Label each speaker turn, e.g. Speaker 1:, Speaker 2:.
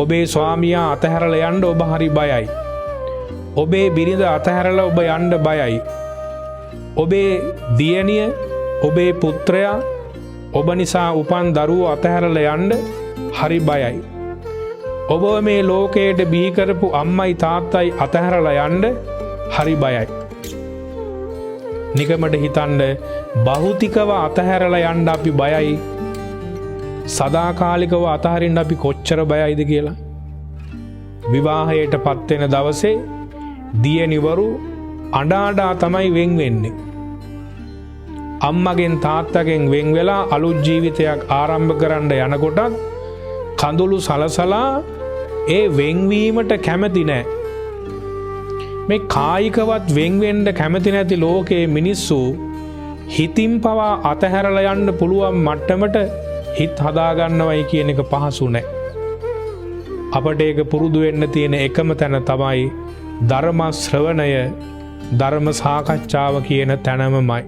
Speaker 1: ඔබේ ස්වාමියා අතහැරලා යන්න ඔබ හරි බයයි. ඔබේ බිරිඳ අතහැරලා ඔබ යන්න බයයි. ඔබේ දියණිය, ඔබේ පුත්‍රයා, ඔබ නිසා උපන් දරුවෝ අතහැරලා යන්න හරි බයයි. ඔබ මේ ලෝකයට බිහි කරපු අම්මයි තාත්තයි අතහැරලා යන්න හරි බයයි. නිකමට හිතන්න භෞතිකව අතහැරලා යන්න අපි බයයි. සදාකාලිකව අතහරින්න අපි කොච්චර බයයිද කියලා. විවාහයට පත් වෙන දවසේ දියණිවරු අඬා තමයි වෙන් වෙන්නේ. අම්මගෙන් තාත්තගෙන් වෙන් වෙලා අලුත් ජීවිතයක් ආරම්භ කරන්න යනකොටත් කඳුළු සලසලා ඒ වෙන්වීමට කැමති නැහැ. මේ කායිකවත් වෙන් වෙන්න කැමති නැති ලෝකයේ මිනිස්සු හිතින් පවා අතහැරලා යන්න පුළුවන් මට්ටමට හිත හදාගන්නවයි කියන එක පහසු නැහැ. අපට ඒක පුරුදු වෙන්න තියෙන එකම තැන තමයි ධර්ම ශ්‍රවණය, ධර්ම සාකච්ඡාව කියන තැනමයි.